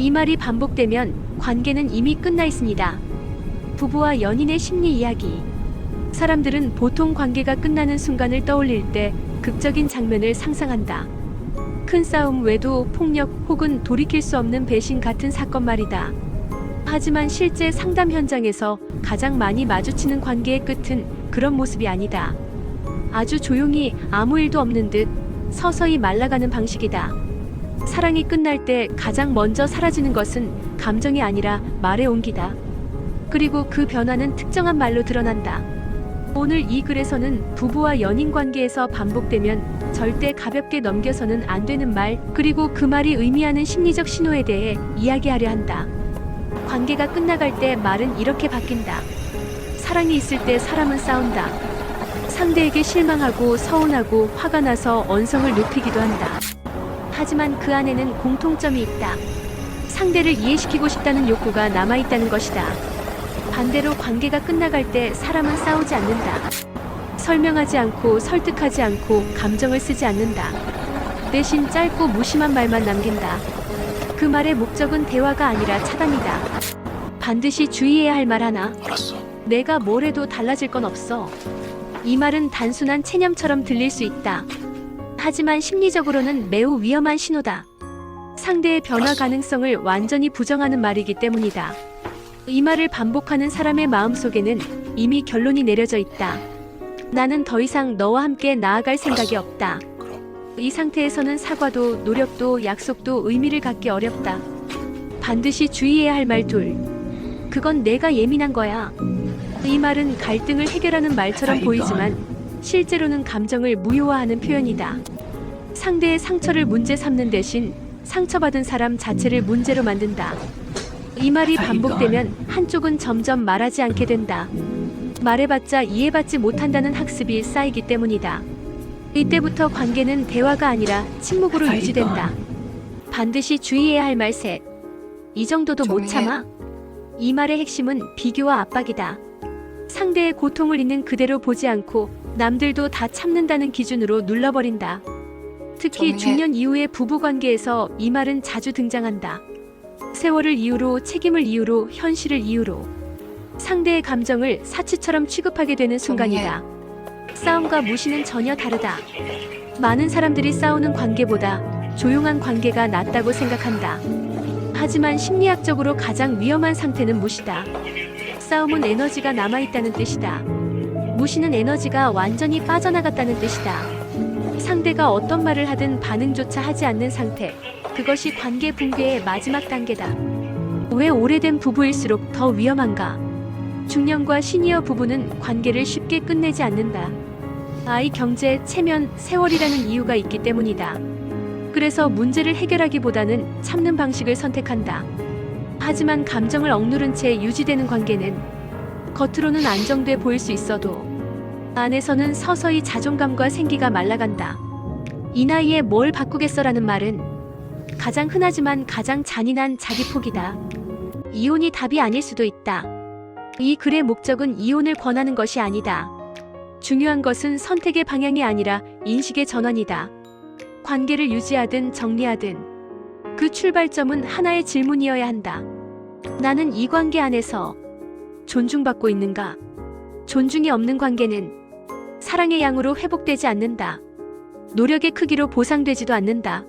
이 말이 반복되면 관계는 이미 끝나 있습니다. 부부와 연인의 심리 이야기. 사람들은 보통 관계가 끝나는 순간을 떠올릴 때 극적인 장면을 상상한다. 큰 싸움 외도 폭력 혹은 돌이킬 수 없는 배신 같은 사건 말이다. 하지만 실제 상담 현장에서 가장 많이 마주치는 관계의 끝은 그런 모습이 아니다. 아주 조용히 아무 일도 없는 듯 서서히 말라가는 방식이다. 사랑이 끝날 때 가장 먼저 사라지는 것은 감정이 아니라 말의 온기다. 그리고 그 변화는 특정한 말로 드러난다. 오늘 이 글에서는 부부와 연인 관계에서 반복되면 절대 가볍게 넘겨서는 안 되는 말, 그리고 그 말이 의미하는 심리적 신호에 대해 이야기하려 한다. 관계가 끝나갈 때 말은 이렇게 바뀐다. 사랑이 있을 때 사람은 싸운다. 상대에게 실망하고 서운하고 화가 나서 언성을 높이기도 한다. 하지만 그 안에는 공통점이 있다. 상대를 이해시키고 싶다는 욕구가 남아있다는 것이다. 반대로 관계가 끝나갈 때 사람은 싸우지 않는다. 설명하지 않고 설득하지 않고 감정을 쓰지 않는다. 대신 짧고 무심한 말만 남긴다. 그 말의 목적은 대화가 아니라 차단이다. 반드시 주의해야 할 말 하나. 알았어. 내가 뭘 해도 달라질 건 없어. 이 말은 단순한 체념처럼 들릴 수 있다. 하지만 심리적으로는 매우 위험한 신호다. 상대의 변화 가능성을 완전히 부정하는 말이기 때문이다. 이 말을 반복하는 사람의 마음속에는 이미 결론이 내려져 있다. 나는 더 이상 너와 함께 나아갈 생각이 없다. 이 상태에서는 사과도 노력도 약속도 의미를 갖기 어렵다. 반드시 주의해야 할 말 둘. 그건 내가 예민한 거야. 이 말은 갈등을 해결하는 말처럼 보이지만 실제로는 감정을 무효화하는 표현이다. 상대의 상처를 문제 삼는 대신 상처받은 사람 자체를 문제로 만든다. 이 말이 반복되면 한쪽은 점점 말하지 않게 된다. 말해봤자 이해받지 못한다는 학습이 쌓이기 때문이다. 이때부터 관계는 대화가 아니라 침묵으로 유지된다. 반드시 주의해야 할 말 셋. 이 정도도 못 참아? 이 말의 핵심은 비교와 압박이다. 상대의 고통을 있는 그대로 보지 않고 남들도 다 참는다는 기준으로 눌러버린다. 특히 중년 이후의 부부관계에서 이 말은 자주 등장한다. 세월을 이유로, 책임을 이유로, 현실을 이유로 상대의 감정을 사치처럼 취급하게 되는 순간이다. 싸움과 무시는 전혀 다르다. 많은 사람들이 싸우는 관계보다 조용한 관계가 낫다고 생각한다. 하지만 심리학적으로 가장 위험한 상태는 무시다. 싸움은 에너지가 남아있다는 뜻이다. 무시는 에너지가 완전히 빠져나갔다는 뜻이다. 상대가 어떤 말을 하든 반응조차 하지 않는 상태. 그것이 관계 붕괴의 마지막 단계다. 왜 오래된 부부일수록 더 위험한가? 중년과 시니어 부부는 관계를 쉽게 끝내지 않는다. 아이, 경제, 체면, 세월이라는 이유가 있기 때문이다. 그래서 문제를 해결하기보다는 참는 방식을 선택한다. 하지만 감정을 억누른 채 유지되는 관계는 겉으로는 안정돼 보일 수 있어도 안에서는 서서히 자존감과 생기가 말라간다. 이 나이에 뭘 바꾸겠어라는 말은 가장 흔하지만 가장 잔인한 자기 포기다. 이혼이 답이 아닐 수도 있다. 이 글의 목적은 이혼을 권하는 것이 아니다. 중요한 것은 선택의 방향이 아니라 인식의 전환이다. 관계를 유지하든 정리하든 그 출발점은 하나의 질문이어야 한다. 나는 이 관계 안에서 존중받고 있는가? 존중이 없는 관계는 사랑의 양으로 회복되지 않는다. 노력의 크기로 보상되지도 않는다.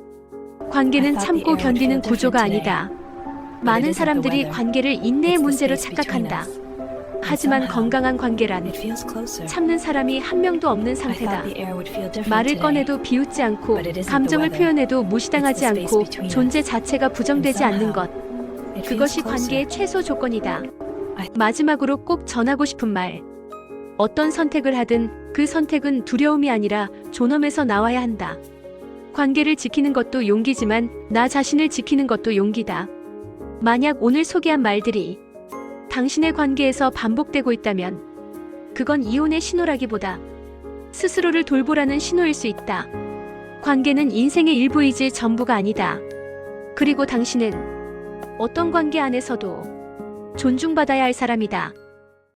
관계는 참고 견디는 구조가 아니다. 많은 사람들이 관계를 인내의 문제로 착각한다. 하지만 건강한 관계란 참는 사람이 한 명도 없는 상태다. 말을 꺼내도 비웃지 않고 감정을 표현해도 무시당하지 않고 존재 자체가 부정되지 않는 것. 그것이 관계의 최소 조건이다. 마지막으로 꼭 전하고 싶은 말. 어떤 선택을 하든 그 선택은 두려움이 아니라 존엄에서 나와야 한다. 관계를 지키는 것도 용기지만 나 자신을 지키는 것도 용기다. 만약 오늘 소개한 말들이 당신의 관계에서 반복되고 있다면 그건 이혼의 신호라기보다 스스로를 돌보라는 신호일 수 있다. 관계는 인생의 일부이지 전부가 아니다. 그리고 당신은 어떤 관계 안에서도 존중받아야 할 사람이다.